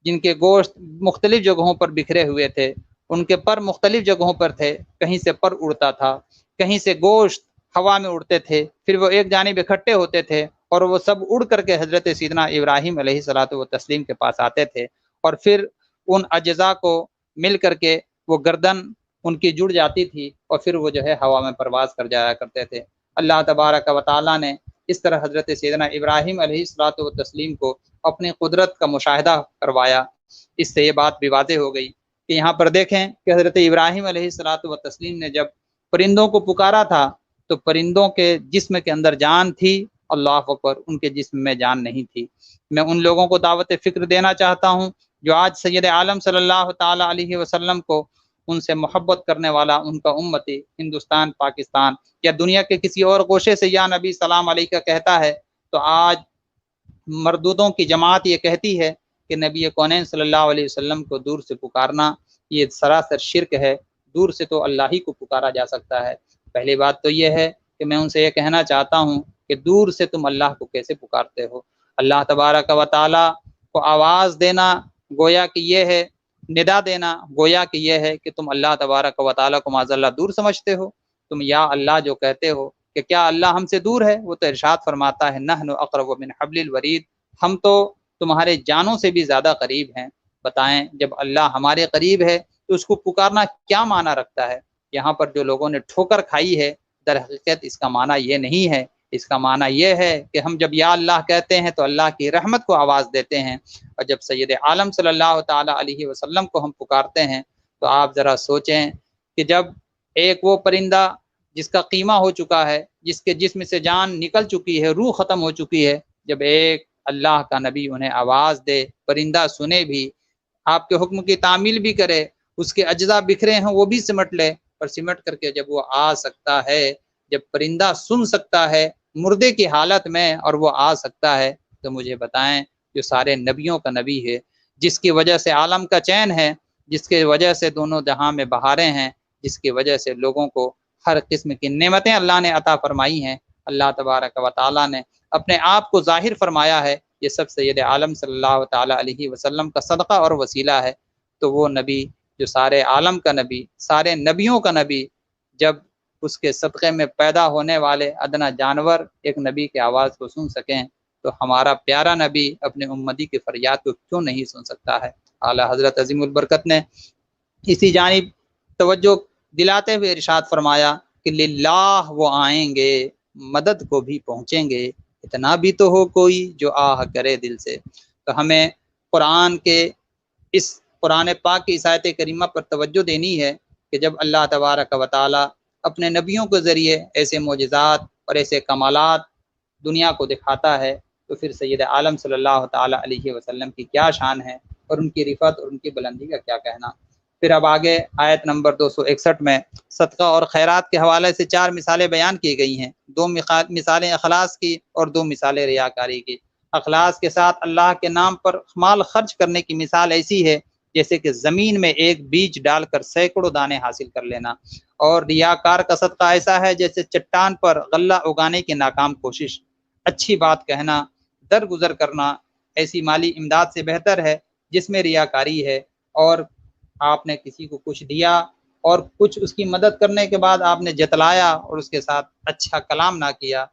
جن کے گوشت مختلف جگہوں پر بکھرے ہوئے تھے، ان کے پر مختلف جگہوں پر تھے، کہیں سے پر اڑتا تھا، کہیں سے گوشت ہوا میں اڑتے تھے، پھر وہ ایک جانب اکٹھے ہوتے تھے، اور وہ سب اڑ کر کے حضرت سیدنا ابراہیم علیہ الصلوۃ والتسلیم کے پاس آتے تھے، اور پھر ان اجزاء کو مل کر کے وہ گردن ان کی جڑ جاتی تھی، اور پھر وہ جو ہے ہوا میں پرواز کر جایا کرتے تھے۔ اللہ تبارک و تعالیٰ نے اس طرح حضرت سیدنا ابراہیم علیہ الصلوۃ والتسلیم کو اپنی قدرت کا مشاہدہ کروایا۔ اس سے یہ بات بھی واضح ہو گئی کہ یہاں پر دیکھیں کہ حضرت ابراہیم علیہ الصلوۃ والتسلیم نے جب پرندوں کو پکارا تھا تو پرندوں کے جسم کے اندر جان تھی، اللہ اکبر، ان کے جسم میں جان نہیں تھی۔ میں ان لوگوں کو دعوت فکر دینا چاہتا ہوں جو آج سید عالم صلی اللہ تعالی علیہ وسلم کو ان سے محبت کرنے والا ان کا امتی ہندوستان، پاکستان یا دنیا کے کسی اور گوشے سے یا نبی سلام علیکہ کہتا ہے، تو آج مردودوں کی جماعت یہ کہتی ہے کہ نبی کونین صلی اللہ علیہ وسلم کو دور سے پکارنا یہ سراسر شرک ہے، دور سے تو اللہ ہی کو پکارا جا سکتا ہے۔ پہلی بات تو یہ ہے کہ میں ان سے یہ کہنا چاہتا ہوں کہ دور سے تم اللہ کو کیسے پکارتے ہو؟ اللہ تبارک و تعالیٰ کو آواز دینا گویا کہ یہ ہے، ندا دینا گویا کہ یہ ہے کہ تم اللہ تبارک و تعالیٰ کو معاذ اللہ دور سمجھتے ہو۔ تم یا اللہ جو کہتے ہو کہ کیا اللہ ہم سے دور ہے؟ وہ تو ارشاد فرماتا ہے نحن اقرب من حبل الورید، ہم تو تمہارے جانوں سے بھی زیادہ قریب ہیں۔ بتائیں جب اللہ ہمارے قریب ہے تو اس کو پکارنا کیا معنی رکھتا ہے؟ یہاں پر جو لوگوں نے ٹھوکر کھائی ہے، در حقیقت اس کا معنی یہ نہیں ہے، اس کا معنی یہ ہے کہ ہم جب یا اللہ کہتے ہیں تو اللہ کی رحمت کو آواز دیتے ہیں، اور جب سید عالم صلی اللہ تعالیٰ علیہ وسلم کو ہم پکارتے ہیں تو آپ ذرا سوچیں کہ جب ایک وہ پرندہ جس کا قیمہ ہو چکا ہے، جس کے جسم سے جان نکل چکی ہے، روح ختم ہو چکی ہے، جب ایک اللہ کا نبی انہیں آواز دے، پرندہ سنے بھی، آپ کے حکم کی تعمیل بھی کرے، اس کے اجزاء بکھرے ہیں وہ بھی سمٹ لے، اور سمٹ کر کے جب وہ آ سکتا ہے، جب پرندہ سن سکتا ہے مردے کی حالت میں اور وہ آ سکتا ہے، تو مجھے بتائیں جو سارے نبیوں کا نبی ہے، جس کی وجہ سے عالم کا چین ہے، جس کی وجہ سے دونوں جہاں میں بہاریں ہیں، جس کی وجہ سے لوگوں کو ہر قسم کی نعمتیں اللہ نے عطا فرمائی ہیں، اللہ تبارک و تعالیٰ نے اپنے آپ کو ظاہر فرمایا ہے، یہ سب سید عالم صلی اللہ تعالیٰ علیہ وسلم کا صدقہ اور وسیلہ ہے۔ تو وہ نبی جو سارے عالم کا نبی، سارے نبیوں کا نبی، جب اس کے صدقے میں پیدا ہونے والے ادنا جانور ایک نبی کی آواز کو سن سکیں، تو ہمارا پیارا نبی اپنے امتی کی فریاد کو کیوں نہیں سن سکتا ہے؟ اعلیٰ حضرت عظیم البرکت نے اسی جانب توجہ دلاتے ہوئے ارشاد فرمایا کہ للہ وہ آئیں گے، مدد کو بھی پہنچیں گے، اتنا بھی تو ہو کوئی جو آہ کرے دل سے۔ تو ہمیں قرآن کے اس قرآن پاک کی اس آیت کریمہ پر توجہ دینی ہے کہ جب اللہ تبارک و تعالیٰ اپنے نبیوں کے ذریعے ایسے معجزات اور ایسے کمالات دنیا کو دکھاتا ہے، تو پھر سید عالم صلی اللہ تعالیٰ علیہ وسلم کی کیا شان ہے، اور ان کی رفعت اور ان کی بلندی کا کیا کہنا۔ پھر اب آگے آیت نمبر 261 میں صدقہ اور خیرات کے حوالے سے 4 مثالیں بیان کی گئی ہیں، 2 مثالیں اخلاص کی اور 2 مثالیں ریاکاری کی۔ اخلاص کے ساتھ اللہ کے نام پر مال خرچ کرنے کی مثال ایسی ہے جیسے کہ زمین میں ایک بیج ڈال کر سینکڑوں دانے حاصل کر لینا، اور ریاکار کا صدقہ ایسا ہے جیسے چٹان پر غلہ اگانے کی ناکام کوشش۔ اچھی بات کہنا، درگزر کرنا ایسی مالی امداد سے بہتر ہے جس میں ریاکاری ہے، اور آپ نے کسی کو کچھ دیا اور کچھ اس کی مدد کرنے کے بعد آپ نے جتلایا اور اس کے ساتھ اچھا کلام نہ کیا،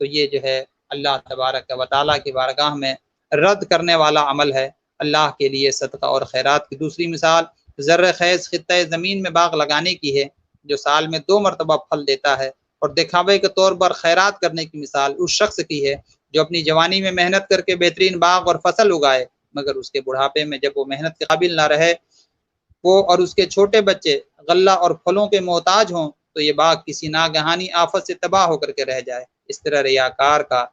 تو یہ جو ہے اللہ تبارک و تعالیٰ کی بارگاہ میں رد کرنے والا عمل ہے۔ اللہ کے لیے صدقہ اور خیرات کی دوسری مثال زر خیز خطۂ زمین میں باغ لگانے کی ہے، جو سال میں 2 مرتبہ پھل دیتا ہے، اور دکھاوے کے طور پر خیرات کرنے کی مثال اس شخص کی ہے جو اپنی جوانی میں محنت کر کے بہترین باغ اور فصل اگائے، مگر اس کے بڑھاپے میں جب وہ محنت کے قابل نہ رہے، وہ اور اس کے چھوٹے بچے غلہ اور پھلوں کے محتاج ہوں، تو یہ باغ کسی ناگہانی آفت سے تباہ ہو کر کے رہ جائے۔ اس طرح ریاکار کا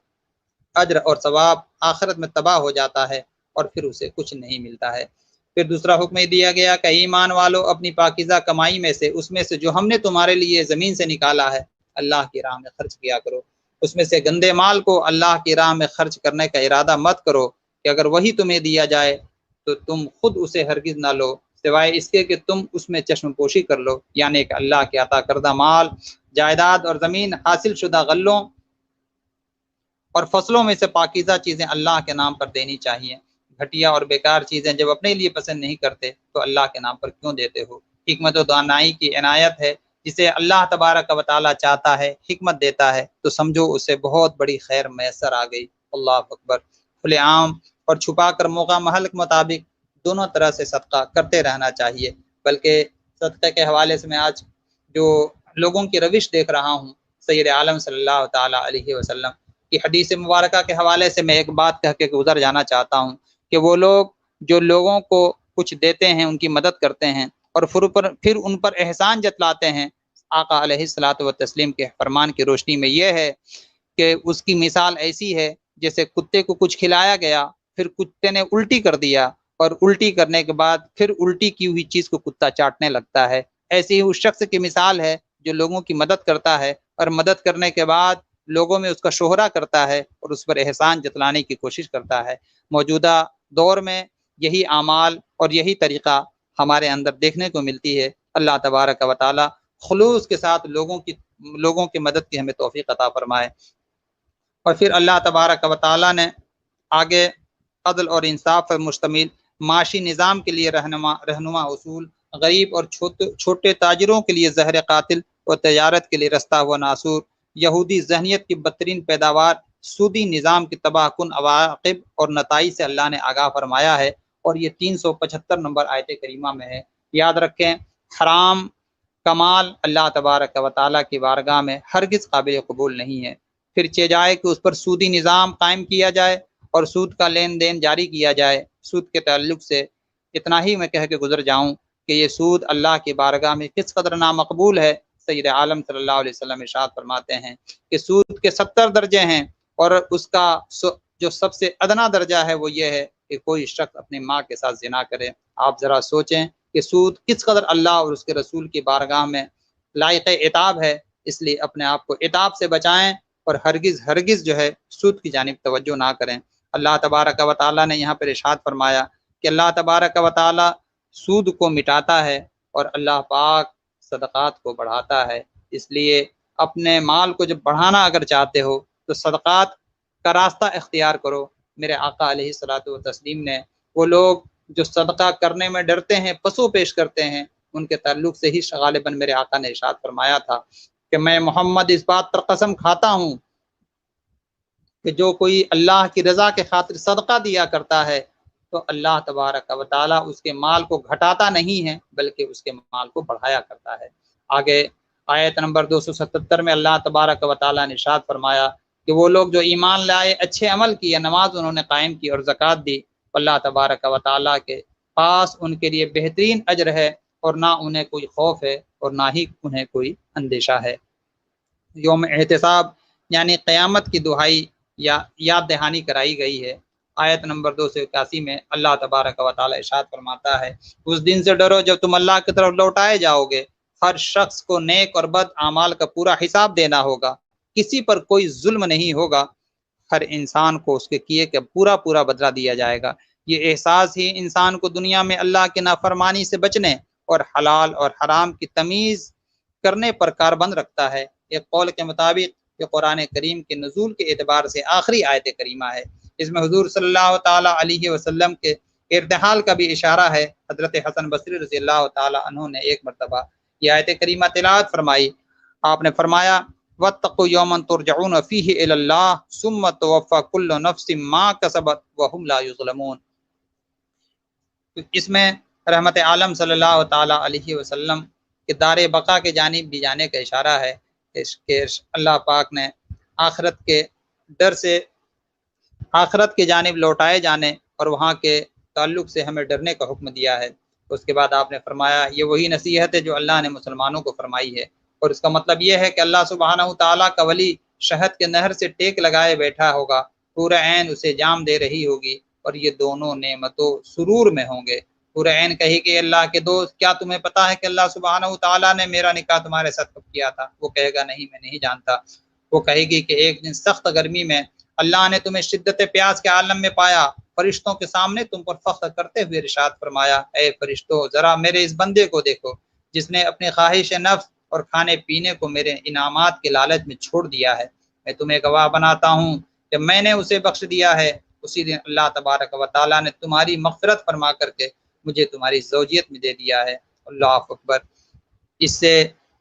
اجر اور ثواب آخرت میں تباہ ہو جاتا ہے اور پھر اسے کچھ نہیں ملتا ہے۔ پھر دوسرا حکم یہ دیا گیا کہ ایمان والو اپنی پاکیزہ کمائی میں سے جو ہم نے تمہارے لیے زمین سے نکالا ہے اللہ کی راہ میں خرچ کیا کرو، اس میں سے گندے مال کو اللہ کی راہ میں خرچ کرنے کا ارادہ مت کرو کہ اگر وہی تمہیں دیا جائے تو تم خود اسے ہرگز نہ لو، سوائے اس کے کہ تم اس میں چشم پوشی کر لو، یعنی کہ اللہ کے عطا کردہ مال، جائیداد اور زمین، حاصل شدہ غلوں اور فصلوں میں سے پاکیزہ چیزیں اللہ کے نام پر دینی چاہیے۔ گھٹیا اور بیکار چیزیں جب اپنے لیے پسند نہیں کرتے تو اللہ کے نام پر کیوں دیتے ہو؟ حکمت و دانائی کی عنایت ہے، جسے اللہ تبارک و تعالیٰ چاہتا ہے حکمت دیتا ہے، تو سمجھو اسے بہت بڑی خیر میسر آ گئی۔ اللہ اکبر۔ کھلے عام اور چھپا کر موقع محل کے مطابق دونوں طرح سے صدقہ کرتے رہنا چاہیے۔ بلکہ صدقے کے حوالے سے میں آج جو لوگوں کی روش دیکھ رہا ہوں، سید عالم صلی اللہ تعالیٰ علیہ وسلم کی حدیث مبارکہ کے حوالے سے میں ایک بات کہہ کے گزر جانا چاہتا ہوں کہ وہ لوگ جو لوگوں کو کچھ دیتے ہیں، ان کی مدد کرتے ہیں اور پھر ان پر احسان جتلاتے ہیں، آقا علیہ الصلوۃ والتسلیم کے فرمان کی روشنی میں یہ ہے کہ اس کی مثال ایسی ہے جیسے کتے کو کچھ کھلایا گیا، پھر کتے نے الٹی کر دیا اور الٹی کرنے کے بعد پھر الٹی کی ہوئی چیز کو کتا چاٹنے لگتا ہے۔ ایسے ہی اس شخص کی مثال ہے جو لوگوں کی مدد کرتا ہے اور مدد کرنے کے بعد لوگوں میں اس کا شہرہ کرتا ہے اور اس پر احسان جتلانے کی کوشش کرتا ہے۔ موجودہ دور میں یہی اعمال اور یہی طریقہ ہمارے اندر دیکھنے کو ملتی ہے۔ اللہ تبارک و تعالی خلوص کے ساتھ لوگوں کی مدد کی ہمیں توفیق عطا فرمائے۔ اور پھر اللہ تبارک و تعالی نے آگے عدل اور انصاف پر مشتمل معاشی نظام کے لیے رہنما اصول، غریب اور چھوٹے تاجروں کے لیے زہر قاتل اور تجارت کے لیے رستہ ہوا ناصور، یہودی ذہنیت کی بدترین پیداوار، سودی نظام کی تباہ کن عواقب اور نتائج سے اللہ نے آگاہ فرمایا ہے، اور یہ 375 نمبر آیت کریمہ میں ہے۔ یاد رکھیں، حرام کمال اللہ تبارک و تعالیٰ کی بارگاہ میں ہرگز قابل قبول نہیں ہے۔ پھر چاہے کہ اس پر سودی نظام قائم کیا جائے اور سود کا لین دین جاری کیا جائے۔ سود کے تعلق سے اتنا ہی میں کہہ کے گزر جاؤں کہ یہ سود اللہ کی بارگاہ میں کس قدر نامقبول ہے۔ سید عالم صلی اللہ علیہ وسلم ارشاد فرماتے ہیں کہ سود کے 70 درجے ہیں، اور اس کا جو سب سے ادنا درجہ ہے وہ یہ ہے کہ کوئی شخص اپنی ماں کے ساتھ زنا کرے۔ آپ ذرا سوچیں کہ سود کس قدر اللہ اور اس کے رسول کی بارگاہ میں لائق عتاب ہے۔ اس لیے اپنے آپ کو عتاب سے بچائیں اور ہرگز جو ہے سود کی جانب توجہ نہ کریں۔ اللہ تبارک و تعالیٰ نے یہاں پر ارشاد فرمایا کہ اللہ تبارک و تعالیٰ سود کو مٹاتا ہے اور اللہ پاک صدقات کو بڑھاتا ہے۔ اس لیے اپنے مال کو جب بڑھانا اگر چاہتے ہو تو صدقات کا راستہ اختیار کرو۔ میرے آقا علیہ الصلوۃ والتسلیم نے وہ لوگ جو صدقہ کرنے میں ڈرتے ہیں، پسو پیش کرتے ہیں، ان کے تعلق سے ہی غالباً میرے آقا نے ارشاد فرمایا تھا کہ میں محمد اس بات پر قسم کھاتا ہوں کہ جو کوئی اللہ کی رضا کے خاطر صدقہ دیا کرتا ہے تو اللہ تبارک و تعالیٰ اس کے مال کو گھٹاتا نہیں ہے بلکہ اس کے مال کو بڑھایا کرتا ہے۔ آگے آیت نمبر 277 میں اللہ تبارک و تعالیٰ نے ارشاد فرمایا کہ وہ لوگ جو ایمان لائے، اچھے عمل کیے، نماز انہوں نے قائم کی اور زکوٰۃ دی، اللہ تبارک و تعالیٰ کے پاس ان کے لیے بہترین اجر ہے، اور نہ انہیں کوئی خوف ہے اور نہ ہی انہیں کوئی اندیشہ ہے۔ یوم احتساب یعنی قیامت کی دہائی یا یاد دہانی کرائی گئی ہے۔ آیت نمبر 281 میں اللہ تبارک و تعالیٰ ارشاد فرماتا ہے، اس دن سے ڈرو جب تم اللہ کی طرف لوٹائے جاؤ گے، ہر شخص کو نیک اور بد اعمال کا پورا حساب دینا ہوگا، کسی پر کوئی ظلم نہیں ہوگا، ہر انسان کو اس کے کیے کا پورا بدلہ دیا جائے گا۔ یہ احساس ہی انسان کو دنیا میں اللہ کی نافرمانی سے بچنے اور حلال اور حرام کی تمیز کرنے پر کاربند رکھتا ہے۔ ایک قول کے مطابق یہ قرآن کریم کے نزول کے اعتبار سے آخری آیت کریمہ ہے۔ اس میں حضور صلی اللہ تعالیٰ علیہ وسلم کے ارتحال کا بھی اشارہ ہے۔ حضرت حسن بصری رضی اللہ تعالیٰ عنہ نے ایک مرتبہ یہ آیت کریمہ تلاوت فرمائی۔ آپ نے فرمایا، وَاتَّقُوا يَوْمًا تُرْجَعُونَ فِيهِ إِلَى اللَّهِ ثُمَّ تُوَفَّى كُلُّ نَفْسٍ مَا كَسَبَتْ وَهُمْ لَا يُظْلَمُونَ۔ اس میں رحمت عالم صلی اللہ تعالیٰ علیہ وسلم کے دار بقا کے جانب بھی جانے کا اشارہ ہے کہ اللہ پاک نے آخرت کے ڈر سے آخرت کی جانب لوٹائے جانے اور وہاں کے تعلق سے ہمیں ڈرنے کا حکم دیا ہے۔ اس کے بعد آپ نے فرمایا یہ وہی نصیحت ہے جو اللہ نے مسلمانوں کو فرمائی ہے، اور اس کا مطلب یہ ہے کہ اللہ سبحانہ تعالیٰ کا ولی شہد کے نہر سے ٹیک لگائے بیٹھا ہوگا، پورا عین اسے جام دے رہی ہوگی، اور یہ دونوں نعمتوں سرور میں ہوں گے۔ پورا عین کہے کہ اللہ کے دوست، کیا تمہیں پتا ہے کہ اللہ سبحانہ تعالیٰ نے میرا نکاح تمہارے ساتھ کب کیا تھا؟ وہ کہے گا نہیں، میں نہیں جانتا۔ وہ کہے گی کہ ایک دن سخت گرمی میں اللہ نے تمہیں شدت پیاس کے عالم میں پایا، فرشتوں کے سامنے تم پر فخر کرتے ہوئے ارشاد فرمایا، اے فرشتوں ذرا میرے اس بندے کو دیکھو جس نے اپنی خواہش نفس اور کھانے پینے کو میرے انعامات کے لالچ میں چھوڑ دیا ہے۔ میں تمہیں گواہ بناتا ہوں کہ میں نے اسے بخش دیا ہے۔ اسی دن اللہ تبارک و تعالیٰ نے تمہاری مغفرت فرما کر کے مجھے تمہاری زوجیت میں دے دیا ہے۔ اللہ اکبر۔ اس سے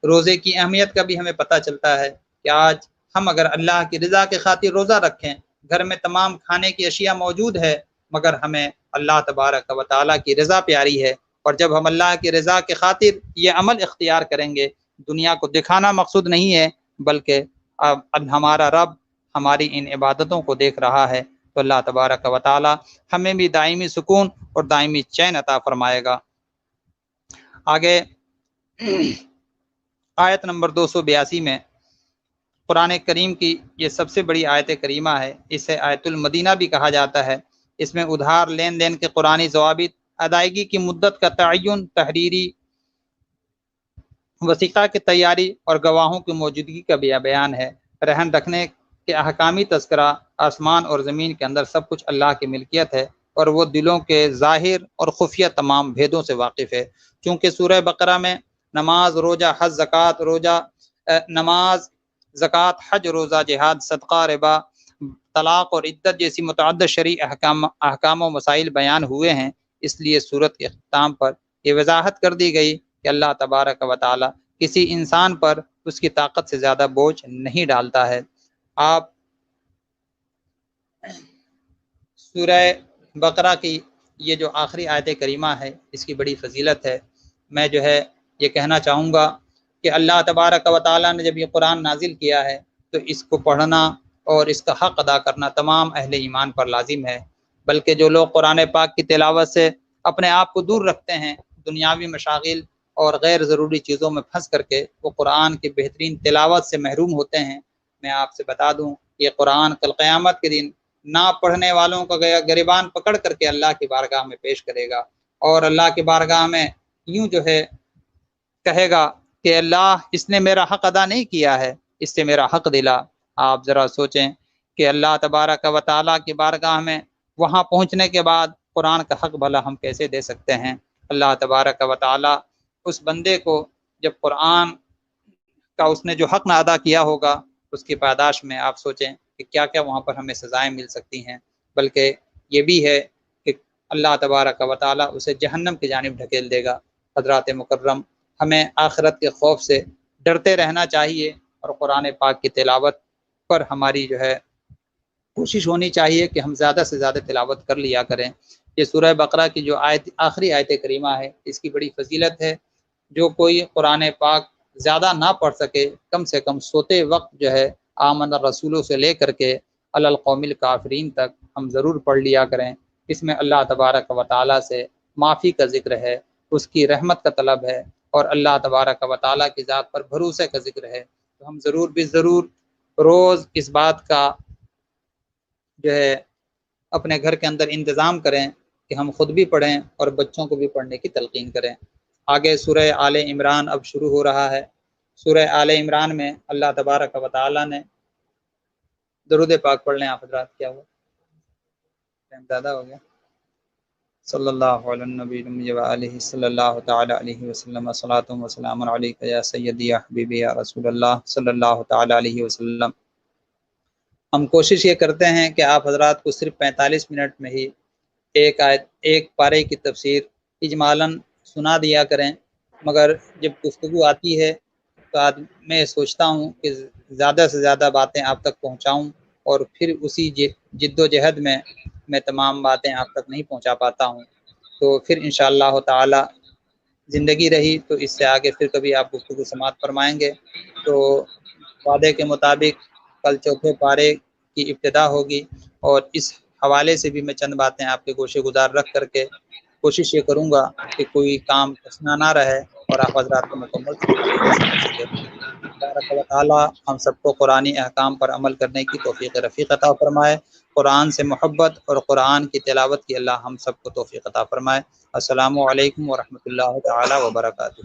روزے کی اہمیت کا بھی ہمیں پتہ چلتا ہے کہ آج ہم اگر اللہ کی رضا کے خاطر روزہ رکھیں، گھر میں تمام کھانے کی اشیاء موجود ہے، مگر ہمیں اللہ تبارک و تعالیٰ کی رضا پیاری ہے، اور جب ہم اللہ کی رضا کے خاطر یہ عمل اختیار کریں گے، دنیا کو دکھانا مقصود نہیں ہے بلکہ اب ہمارا رب ہماری ان عبادتوں کو دیکھ رہا ہے، تو اللہ تبارک و تعالیٰ ہمیں بھی دائمی سکون اور دائمی چین عطا فرمائے گا۔ آگے آیت نمبر 282 میں قرآن کریم کی یہ سب سے بڑی آیت کریمہ ہے، اسے آیت المدینہ بھی کہا جاتا ہے۔ اس میں ادھار لین دین کے قرآنی ضوابط، ادائیگی کی مدت کا تعین، تحریری وثیقہ کی تیاری اور گواہوں کی موجودگی کا بھی بیان ہے۔ رہن رکھنے کے احکامی تذکرہ، آسمان اور زمین کے اندر سب کچھ اللہ کی ملکیت ہے اور وہ دلوں کے ظاہر اور خفیہ تمام بھیدوں سے واقف ہے۔ چونکہ سورہ بقرہ میں نماز، روزہ، حج، زکوٰۃ، نماز، زکوٰۃ، حج، روزہ، جہاد، صدقہ، ربا، طلاق اور عدت جیسی متعدد شرعی احکام و مسائل بیان ہوئے ہیں، اس لیے سورت کے اختتام پر یہ وضاحت کر دی گئی کہ اللہ تبارک و تعالی کسی انسان پر اس کی طاقت سے زیادہ بوجھ نہیں ڈالتا ہے۔ آپ سورہ بقرہ کی یہ جو آخری آیت کریمہ ہے، اس کی بڑی فضیلت ہے۔ میں یہ کہنا چاہوں گا کہ اللہ تبارک و تعالی نے جب یہ قرآن نازل کیا ہے تو اس کو پڑھنا اور اس کا حق ادا کرنا تمام اہل ایمان پر لازم ہے، بلکہ جو لوگ قرآن پاک کی تلاوت سے اپنے آپ کو دور رکھتے ہیں، دنیاوی مشاغل اور غیر ضروری چیزوں میں پھنس کر کے وہ قرآن کی بہترین تلاوت سے محروم ہوتے ہیں، میں آپ سے بتا دوں یہ قرآن کل قیامت کے دن نہ پڑھنے والوں کا گریبان پکڑ کر کے اللہ کی بارگاہ میں پیش کرے گا، اور اللہ کی بارگاہ میں یوں کہے گا کہ اللہ اس نے میرا حق ادا نہیں کیا ہے، اس سے میرا حق دلا۔ آپ ذرا سوچیں کہ اللہ تبارک و تعالیٰ کی بارگاہ میں وہاں پہنچنے کے بعد قرآن کا حق بھلا ہم کیسے دے سکتے ہیں؟ اللہ تبارک و تعالیٰ اس بندے کو جب قرآن کا اس نے جو حق نہ ادا کیا ہوگا اس کی پاداش میں آپ سوچیں کہ کیا کیا وہاں پر ہمیں سزائیں مل سکتی ہیں، بلکہ یہ بھی ہے کہ اللہ تبارک و تعالیٰ اسے جہنم کی جانب ڈھکیل دے گا۔ حضرات مکرم، ہمیں آخرت کے خوف سے ڈرتے رہنا چاہیے اور قرآن پاک کی تلاوت پر ہماری کوشش ہونی چاہیے کہ ہم زیادہ سے زیادہ تلاوت کر لیا کریں۔ یہ سورہ بقرہ کی جو آخری آیت کریمہ ہے، اس کی بڑی فضیلت ہے۔ جو کوئی قرآن پاک زیادہ نہ پڑھ سکے، کم سے کم سوتے وقت آمن الرسولوں سے لے کر کے علی القوم الکافرین تک ہم ضرور پڑھ لیا کریں۔ اس میں اللہ تبارک و تعالیٰ سے معافی کا ذکر ہے، اس کی رحمت کا طلب ہے اور اللہ تبارک و تعالیٰ کی ذات پر بھروسے کا ذکر ہے۔ تو ہم ضرور روز اس بات کا اپنے گھر کے اندر انتظام کریں کہ ہم خود بھی پڑھیں اور بچوں کو بھی پڑھنے کی تلقین کریں۔ آگے سورہ آل عمران اب شروع ہو رہا ہے۔ سورہ آل عمران میں اللہ تبارک و تعالیٰ نے درود پاک پڑھ لیں آپ حضرات، کیا ہوا ٹائم زیادہ ہو گیا؟ صلی اللہ علیہ نبی و علیہ صلی اللہ تعالی علیہ وسلم، صلاۃ و سلام علیک یا سیدی یا حبیبی یا رسول اللہ صلی اللہ تعالی علیہ وسلم۔ ہم کوشش یہ کرتے ہیں کہ آپ حضرات کو صرف 45 منٹ میں ہی ایک پارے کی تفسیر اجمالاً سنا دیا کریں، مگر جب گفتگو آتی ہے تو میں سوچتا ہوں کہ زیادہ سے زیادہ باتیں آپ تک پہنچاؤں، اور پھر اسی جد و جہد میں تمام باتیں آپ تک نہیں پہنچا پاتا ہوں۔ تو پھر انشاءاللہ تعالی زندگی رہی تو اس سے آگے پھر کبھی آپ گفتگو سماعت فرمائیں گے۔ تو وعدے کے مطابق کل چوتھے پارے کی ابتدا ہوگی، اور اس حوالے سے بھی میں چند باتیں آپ کے گوشے گزار رکھ کر کے کوشش یہ کروں گا کہ کوئی کام پھنسنا نہ رہے اور آپ حضرات کو مکمل سمجھ سکے۔ تبارک و تعالیٰ ہم سب کو قرآنی احکام پر عمل کرنے کی توفیق رفیق عطا فرمائے، قرآن سے محبت اور قرآن کی تلاوت کی اللہ ہم سب کو توفیق عطا فرمائے۔ السلام علیکم ورحمۃ اللہ تعالیٰ وبرکاتہ۔